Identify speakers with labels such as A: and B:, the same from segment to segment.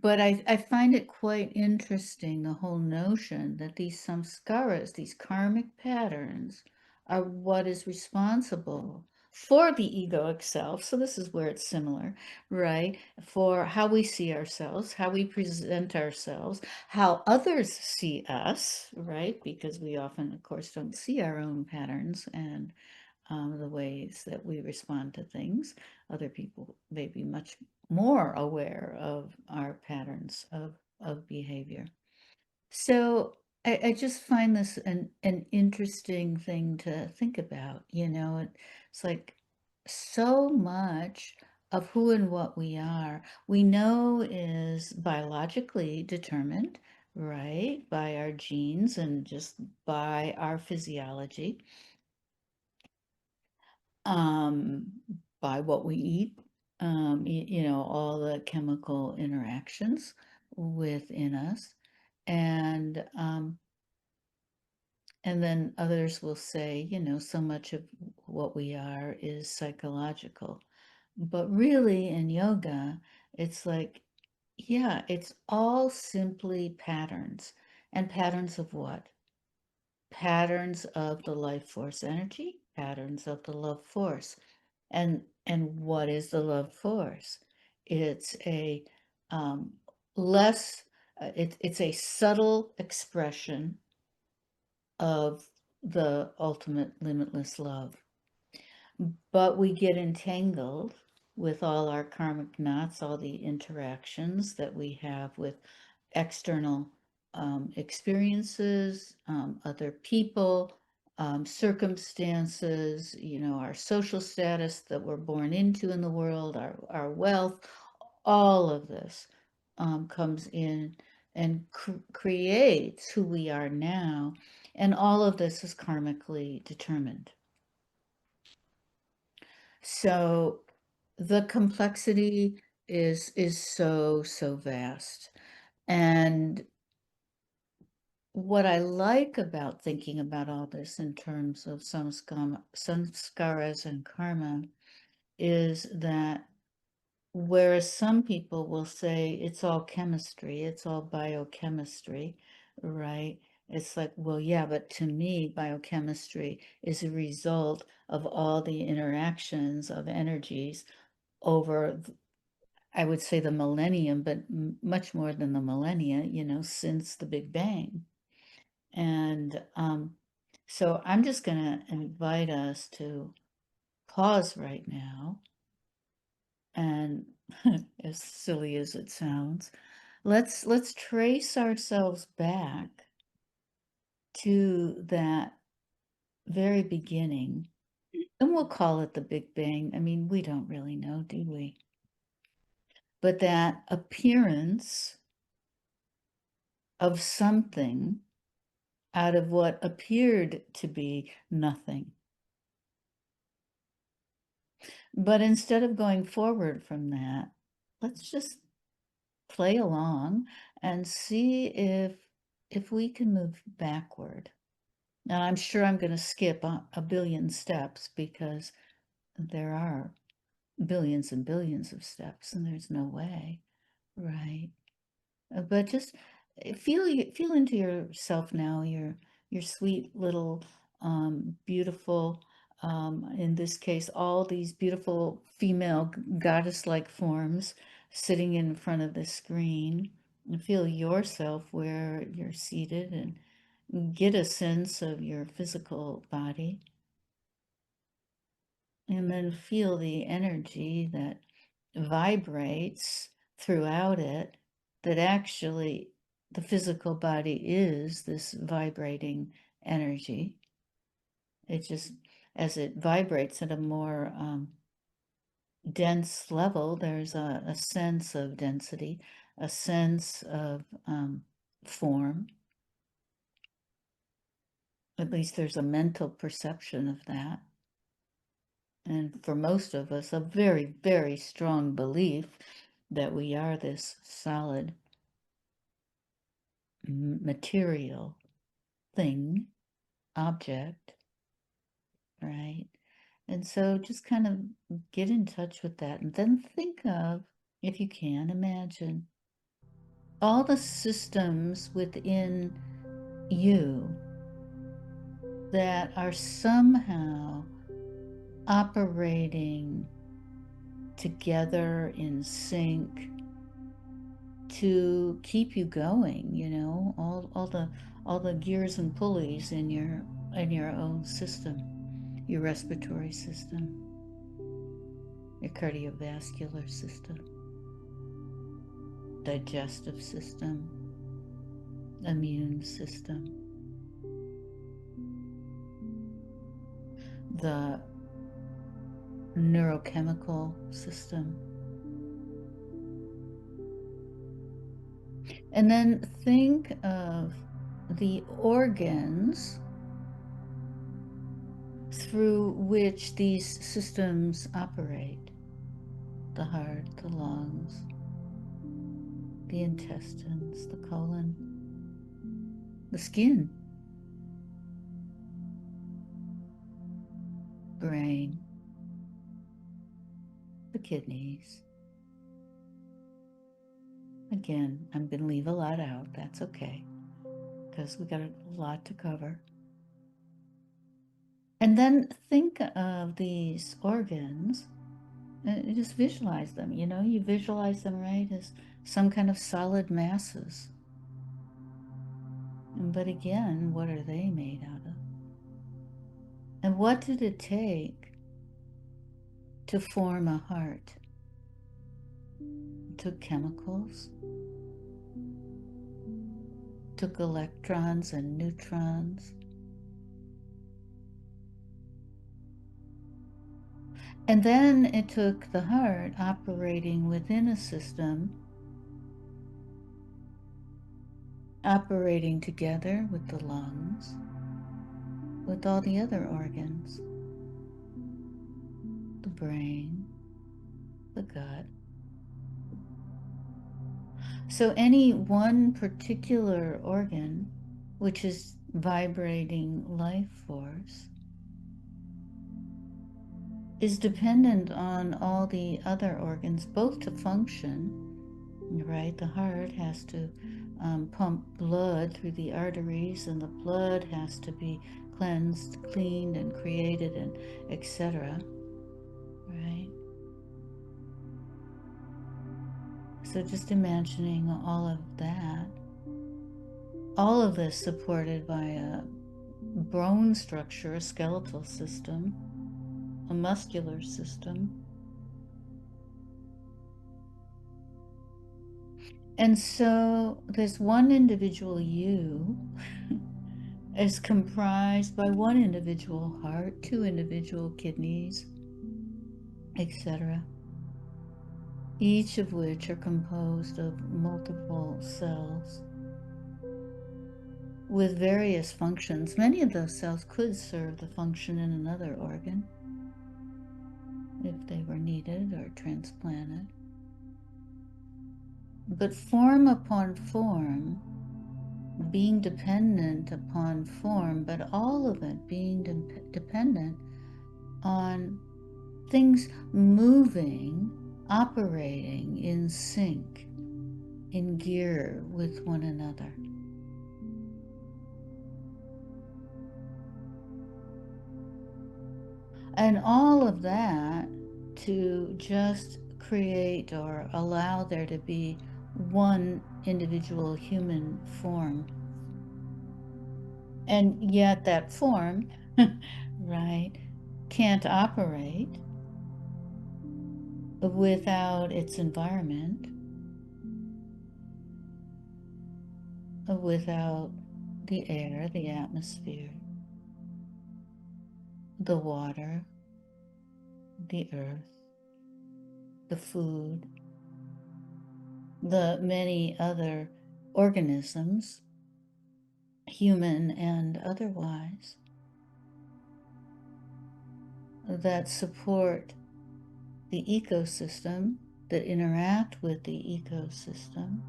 A: But I find it quite interesting, the whole notion that these samskaras, these karmic patterns, are what is responsible for the egoic self. So this is where it's similar, right? For how we see ourselves, how we present ourselves, how others see us, right? Because we often, of course, don't see our own patterns and the ways that we respond to things. Other people may be much more aware of our patterns of behavior. So I just find this an interesting thing to think about. It's like so much of who and what we are, we know is biologically determined, right, by our genes and just by our physiology, um, by what we eat, all the chemical interactions within us. And and then others will say, so much of what we are is psychological. But really in yoga, it's like, yeah, it's all simply patterns. And patterns of what? Patterns of the life force energy, patterns of the love force. And what is the love force? It's a um, less it's a subtle expression of the ultimate limitless love. But we get entangled with all our karmic knots, all the interactions that we have with external experiences, other people, circumstances, our social status that we're born into in the world, our wealth, all of this comes in and creates who we are now. And all of this is karmically determined. So the complexity is so vast. And what I like about thinking about all this in terms of samskaras and karma is that whereas some people will say it's all chemistry, it's all biochemistry, right? It's like, well, yeah, but to me, biochemistry is a result of all the interactions of energies over, I would say, the millennium, but much more than the millennia, since the Big Bang. And so I'm just going to invite us to pause right now. And as silly as it sounds, let's trace ourselves back to that very beginning. And we'll call it the Big Bang. I mean, we don't really know, do we? But that appearance of something out of what appeared to be nothing. But instead of going forward from that, let's just play along and see if we can move backward. Now, I'm sure I'm going to skip a billion steps because there are billions and billions of steps, and there's no way, right? But just feel into yourself now, your sweet little beautiful, in this case, all these beautiful female goddess-like forms sitting in front of the screen. And feel yourself where you're seated and get a sense of your physical body. And then feel the energy that vibrates throughout it, that actually the physical body is this vibrating energy. It just, as it vibrates at a more dense level, there's a sense of density, a sense of form. At least there's a mental perception of that. And for most of us, a very, very strong belief that we are this solid material thing, object, right? And so just kind of get in touch with that and then think of, if you can, imagine all the systems within you that are somehow operating together in sync to keep you going, you know, all the gears and pulleys in your own system, your respiratory system, your cardiovascular system, digestive system, immune system, the neurochemical system. And then think of the organs through which these systems operate: the heart, the lungs, the intestines, the colon, the skin, brain, the kidneys. Again, I'm going to leave a lot out. That's okay, because we got a lot to cover. And then think of these organs and just visualize them. You know, you visualize them, right, as some kind of solid masses. But again, what are they made out of? And what did it take to form a heart? It took chemicals, took electrons and neutrons. And then it took the heart operating within a system, operating together with the lungs, with all the other organs, the brain, the gut. So any one particular organ, which is vibrating life force, is dependent on all the other organs, both to function, right? The heart has to pump blood through the arteries, and the blood has to be cleansed, cleaned, and created, and etc. Right? So just imagining all of that, all of this supported by a bone structure, a skeletal system, a muscular system. And so this one individual you is comprised by one individual heart, two individual kidneys, etc., each of which are composed of multiple cells with various functions. Many of those cells could serve the function in another organ if they were needed or transplanted. But form upon form, being dependent upon form, but all of it being dependent on things moving, operating in sync, in gear with one another. And all of that to just create or allow there to be one individual human form. And yet that form, right, can't operate without its environment, without the air, the atmosphere, the water, the earth, the food, the many other organisms, human and otherwise, that support the ecosystem, that interact with the ecosystem,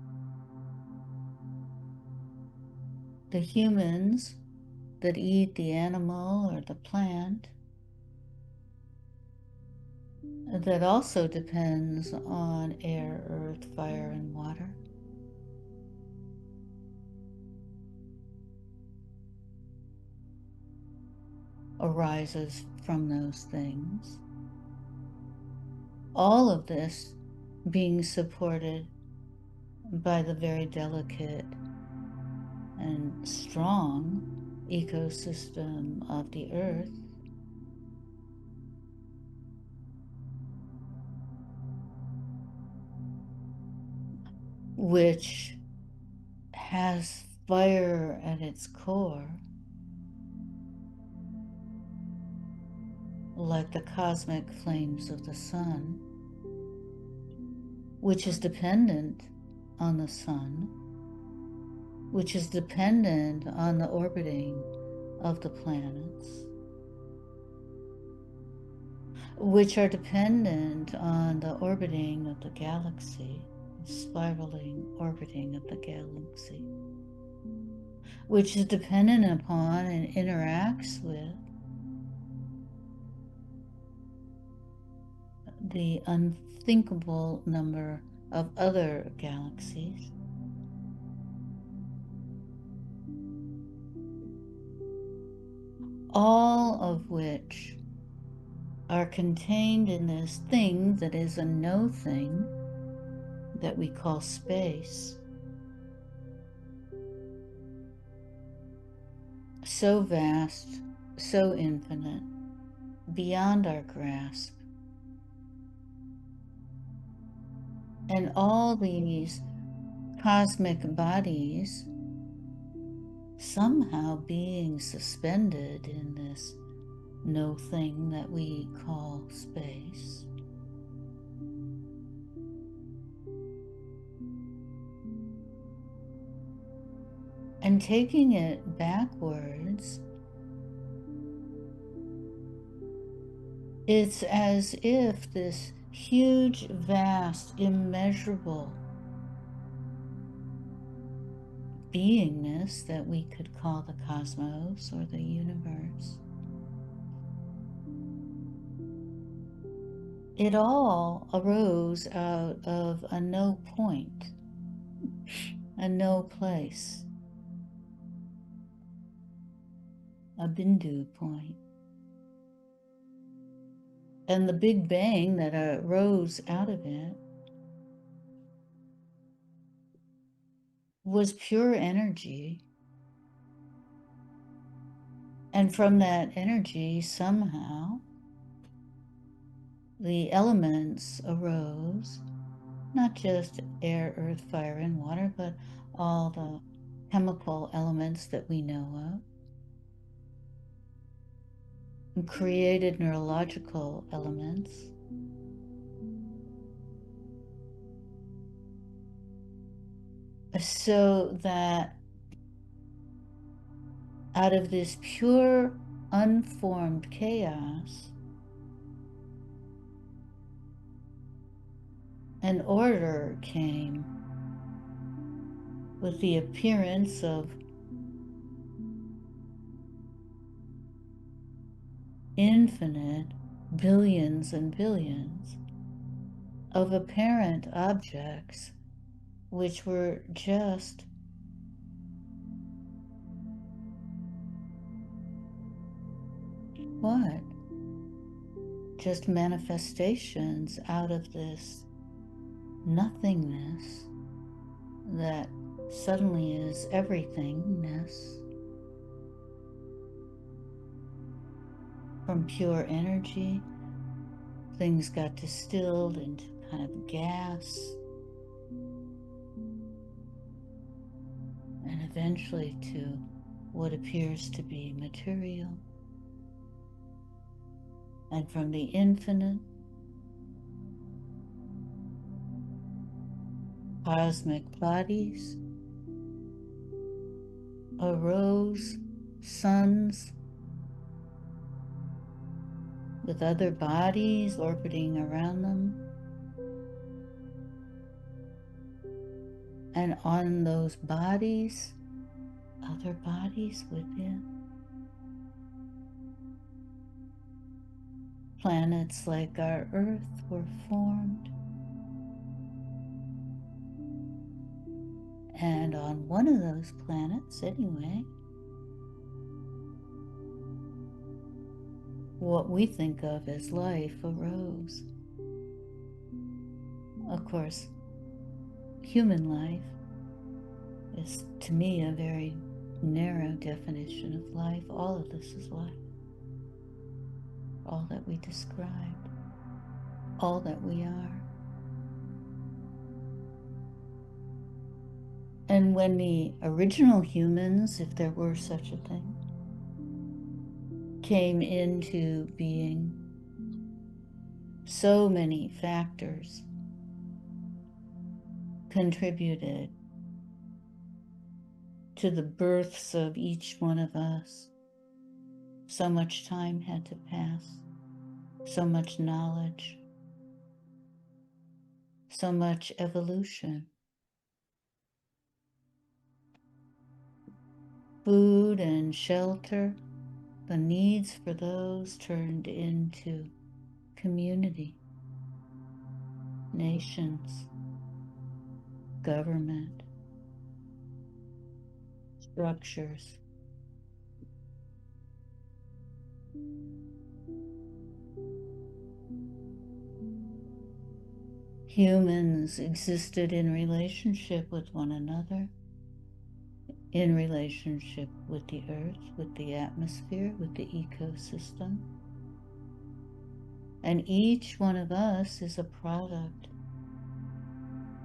A: the humans that eat the animal or the plant, that also depends on air, earth, fire, and water. arises from those things. All of this being supported by the very delicate and strong ecosystem of the earth, which has fire at its core, like the cosmic flames of the sun, which is dependent on the sun, which is dependent on the orbiting of the planets, which are dependent on the orbiting of the galaxy, spiraling orbiting of the galaxy, which is dependent upon and interacts with the unthinkable number of other galaxies. All of which are contained in this thing that is a no thing that we call space. So vast, so infinite, beyond our grasp. And all these cosmic bodies somehow being suspended in this no thing that we call space. And taking it backwards, it's as if this huge, vast, immeasurable beingness that we could call the cosmos or the universe, it all arose out of a no point, a no place, a bindu point. And the Big Bang that arose out of it was pure energy. And from that energy, somehow, the elements arose, not just air, earth, fire, and water, but all the chemical elements that we know of, and created neurological elements. So that out of this pure, unformed chaos, an order came with the appearance of infinite billions and billions of apparent objects which were just what? Just manifestations out of this nothingness that suddenly is everythingness. From pure energy, things got distilled into kind of gas, and eventually to what appears to be material. And from the infinite, cosmic bodies arose, suns with other bodies orbiting around them. And on those bodies, other bodies within. Planets like our Earth were formed. And on one of those planets, anyway, what we think of as life arose. Of course, human life is, to me, a very narrow definition of life. All of this is life. All that we described, all that we are. And when the original humans, if there were such a thing, came into being, so many factors contributed to the births of each one of us. So much time had to pass, so much knowledge, so much evolution. Food and shelter, the needs for those turned into community, nations, government, structures. Humans existed in relationship with one another, in relationship with the earth, with the atmosphere, with the ecosystem. And each one of us is a product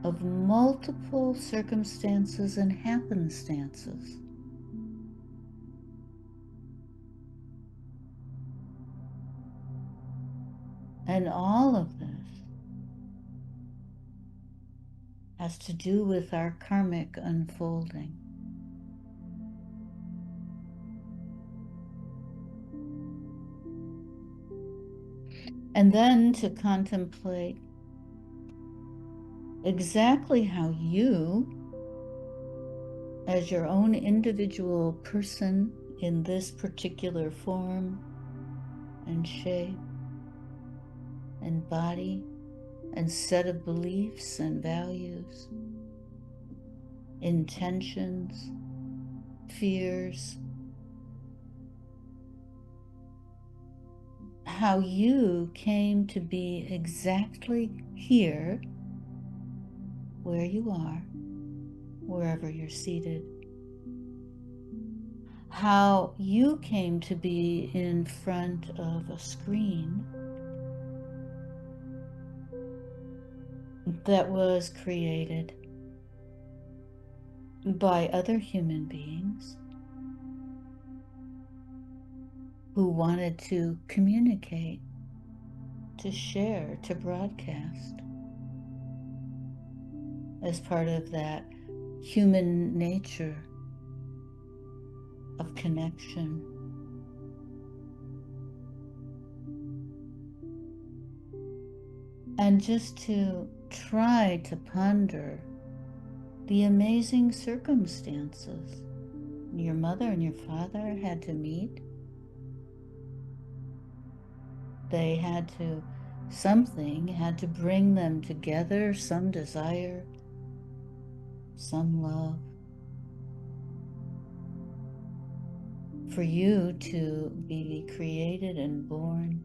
A: of multiple circumstances and happenstances. And all of this has to do with our karmic unfolding. And then to contemplate exactly how you, as your own individual person in this particular form and shape and body and set of beliefs and values, intentions, fears, how you came to be exactly here where you are, wherever you're seated. How you came to be in front of a screen that was created by other human beings who wanted to communicate, to share, to broadcast as part of that human nature of connection. And just to try to ponder the amazing circumstances your mother and your father had to meet. They had to, something had to bring them together, some desire, some love, for you to be created and born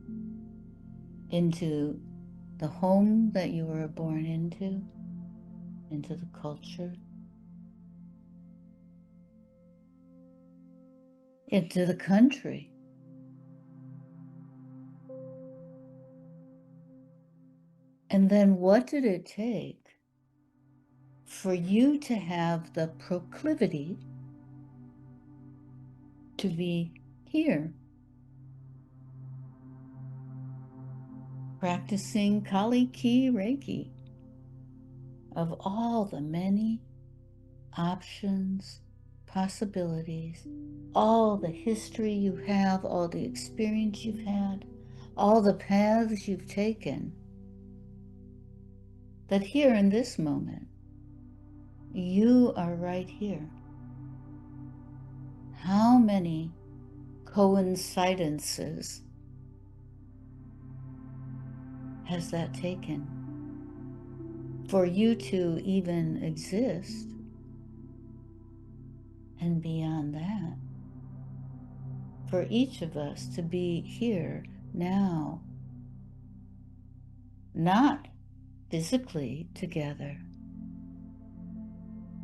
A: into the home that you were born into the culture, into the country. And then what did it take for you to have the proclivity to be here, practicing Kali Ki Reiki, of all the many options, possibilities, all the history you have, all the experience you've had, all the paths you've taken, that here in this moment, you are right here. How many coincidences has that taken for you to even exist? And beyond that, for each of us to be here now, not physically together,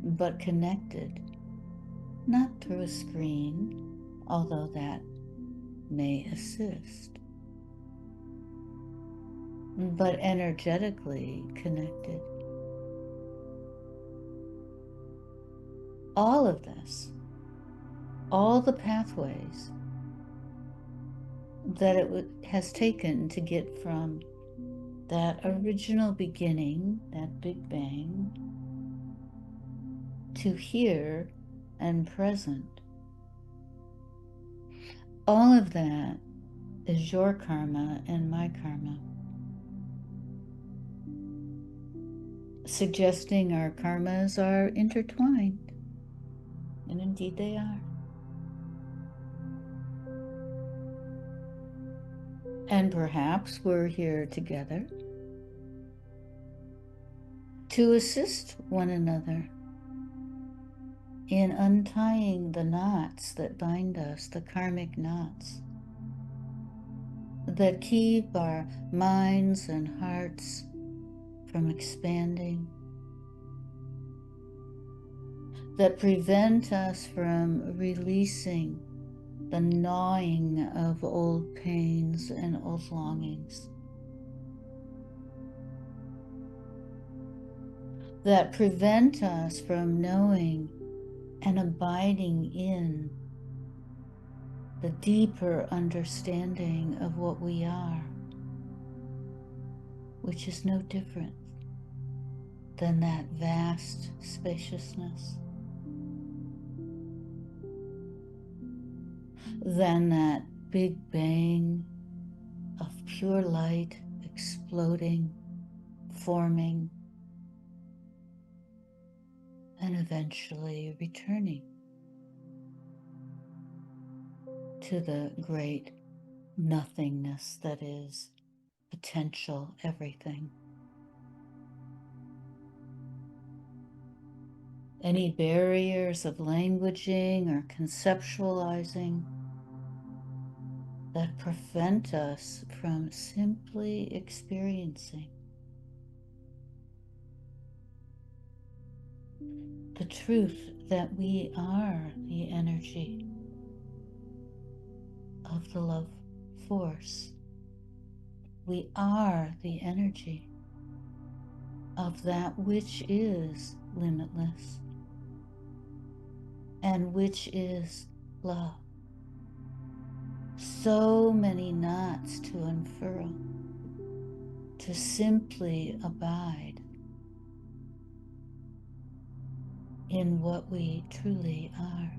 A: but connected, not through a screen, although that may assist, but energetically connected. All of this, all the pathways that it has taken to get from that original beginning, that Big Bang, to here and present, all of that is your karma and my karma, suggesting our karmas are intertwined, and indeed they are. And perhaps we're here together to assist one another in untying the knots that bind us, the karmic knots that keep our minds and hearts from expanding, that prevent us from releasing the gnawing of old pains and old longings, that prevent us from knowing and abiding in the deeper understanding of what we are, which is no different than that vast spaciousness, than that Big Bang of pure light exploding, forming, and eventually returning to the great nothingness that is potential everything. Any barriers of languaging or conceptualizing that prevent us from simply experiencing the truth that we are the energy of the love force. We are the energy of that which is limitless and which is love. So many knots to unfurl, to simply abide in what we truly are.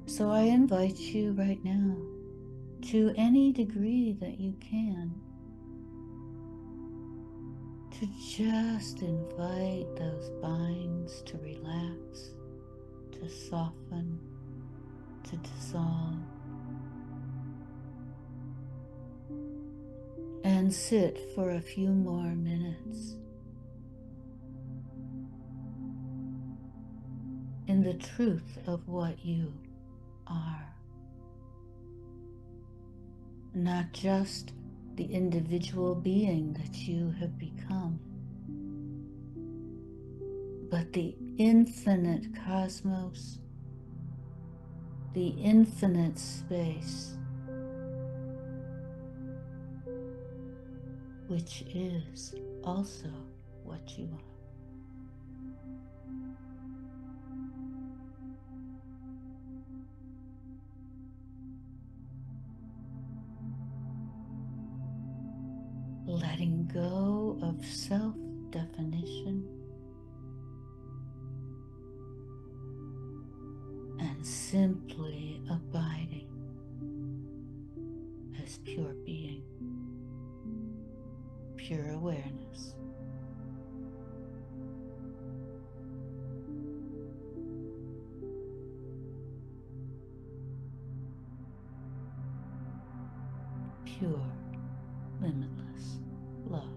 A: So I invite you right now, to any degree that you can, to just invite those binds to relax, to soften, to dissolve, and sit for a few more minutes in the truth of what you are. Not just the individual being that you have become, but the infinite cosmos, the infinite space, which is also what you are. Letting go of self-definition and simply abiding as pure being, pure awareness. Pure, limitless love.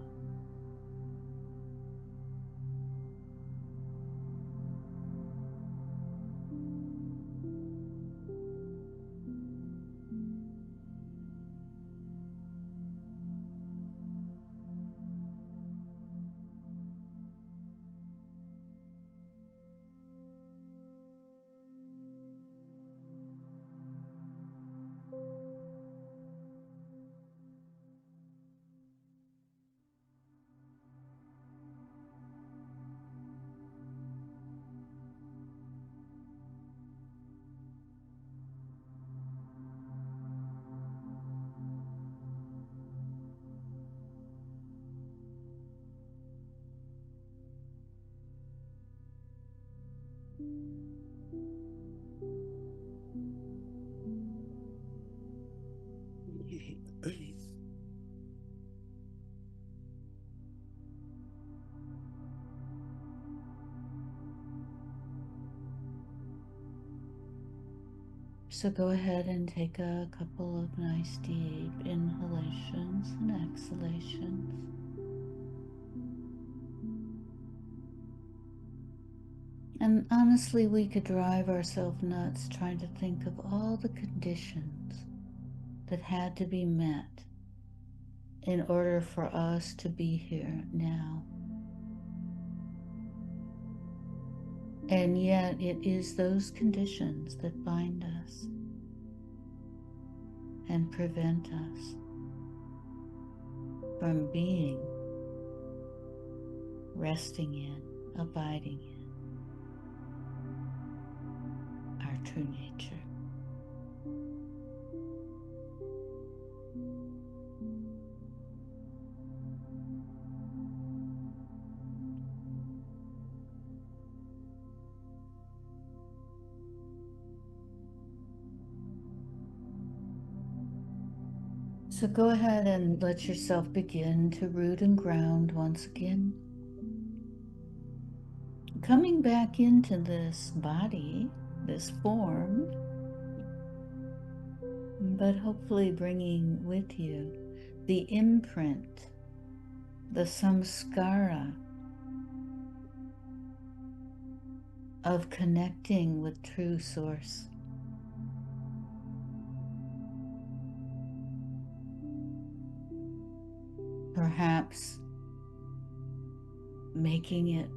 A: So go ahead and take a couple of nice deep inhalations and exhalations. And honestly, we could drive ourselves nuts trying to think of all the conditions that had to be met in order for us to be here now. And yet it is those conditions that bind us and prevent us from being, resting in, abiding in our true nature. So go ahead and let yourself begin to root and ground once again. Coming back into this body, this form, but hopefully bringing with you the imprint, the samskara of connecting with true source. Perhaps making it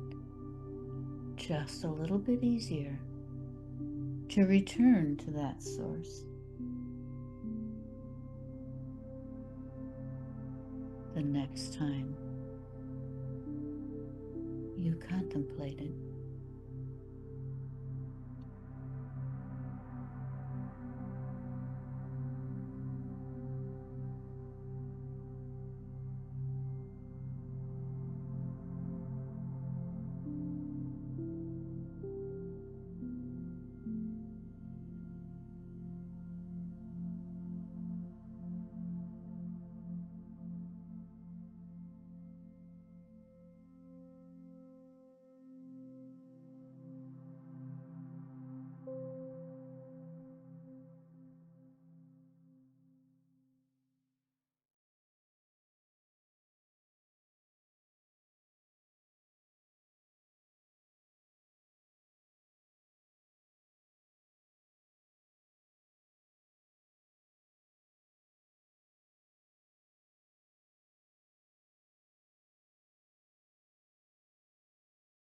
A: just a little bit easier to return to that source the next time you contemplate it.